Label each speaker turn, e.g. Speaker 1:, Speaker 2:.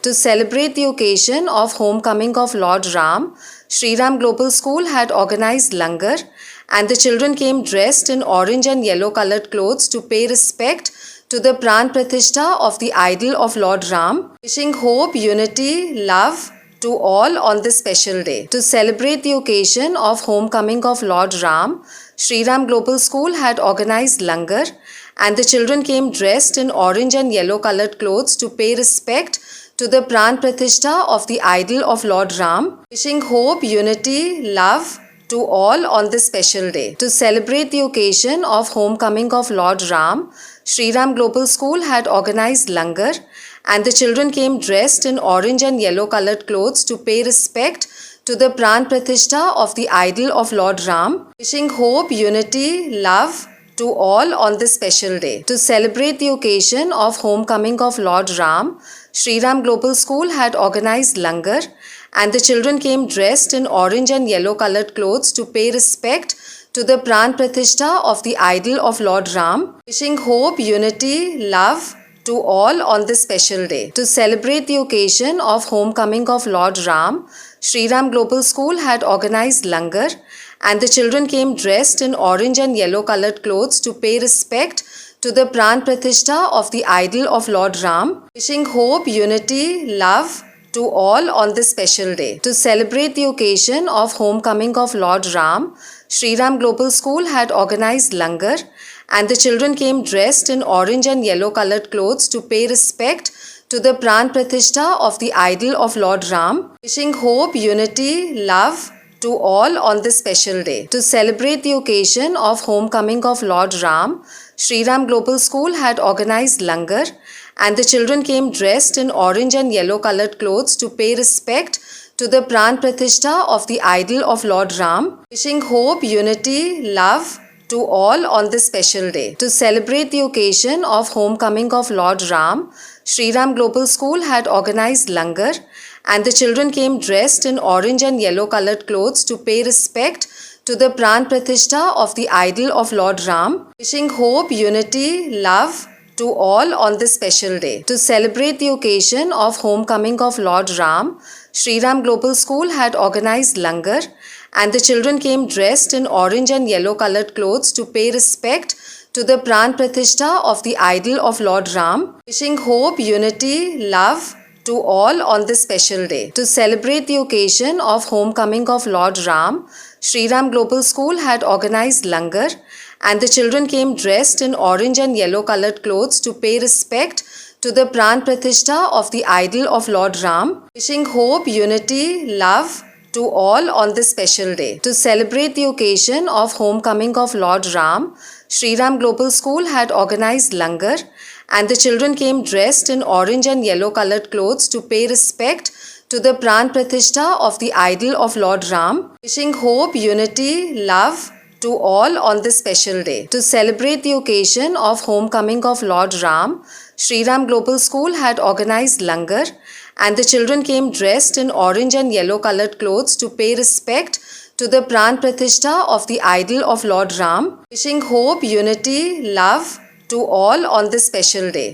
Speaker 1: To celebrate the occasion of homecoming of Lord Ram, Sri Ram Global School had organized langar, and the children came dressed in orange and yellow colored clothes to pay respect to the Pran Pratishtha of the idol of Lord Ram, wishing hope, unity, love to all on this special day. To celebrate the occasion of homecoming of Lord Ram, Sri Ram Global School had organized langar, and the children came dressed in orange and yellow colored clothes to pay respect to the Pran Pratishtha of the idol of Lord Ram, wishing hope, unity, love to all on this special day. To celebrate the occasion of homecoming of Lord Ram, Sri Ram Global School had organized langar, and the children came dressed in orange and yellow colored clothes to pay respect to the Pran Pratishtha of the idol of Lord Ram, wishing hope, unity, love to all on this special day. To celebrate the occasion of homecoming of Lord Ram, Sri Ram Global School had organized langar, and the children came dressed in orange and yellow colored clothes to pay respect to the Pran Pratishtha of the idol of Lord Ram, wishing hope, unity, love to all on this special day. To celebrate the occasion of homecoming of Lord Ram, Sri Ram Global School had organized langar, and the children came dressed in orange and yellow colored clothes to pay respect to the Pran Pratishtha of the idol of Lord Ram, wishing hope, unity, love to all on this special day. To celebrate the occasion of homecoming of Lord Ram, Sri Ram Global School had organized langar, and the children came dressed in orange and yellow colored clothes to pay respect to the Pran Pratishtha of the idol of Lord Ram, wishing hope, unity, love to all on this special day. To celebrate the occasion of homecoming of Lord Ram, Sri Ram Global School had organized langar, and the children came dressed in orange and yellow colored clothes to pay respect to the Pran Pratishtha of the idol of Lord Ram, wishing hope, unity, love to all on this special day. To celebrate the occasion of homecoming of Lord Ram, Sri Ram Global School had organized langar, and the children came dressed in orange and yellow colored clothes to pay respect to the Pran Pratishtha of the idol of Lord Ram, wishing hope, unity, love to all on this special day. To celebrate the occasion of homecoming of Lord Ram, Sri Ram Global School had organized langar, and the children came dressed in orange and yellow colored clothes to pay respect to the Pran Pratishtha of the idol of Lord Ram, wishing hope, unity, love to all on this special day. To celebrate the occasion of homecoming of Lord Ram, Sri Ram Global School had organized langar, and the children came dressed in orange and yellow colored clothes to pay respect to the Pran Pratishtha of the idol of Lord Ram, wishing hope, unity, love to all on this special day. To celebrate the occasion of homecoming of Lord Ram, Sri Ram Global School had organized langar, and the children came dressed in orange and yellow colored clothes to pay respect to the Pran Pratishtha of the idol of Lord Ram, wishing hope, unity, love to all on this special day. To celebrate the occasion of homecoming of Lord Ram, Sri Ram Global School had organized langar, and the children came dressed in orange and yellow colored clothes to pay respect to the Pran Pratishtha of the idol of Lord Ram, wishing hope, unity, love to all on this special day.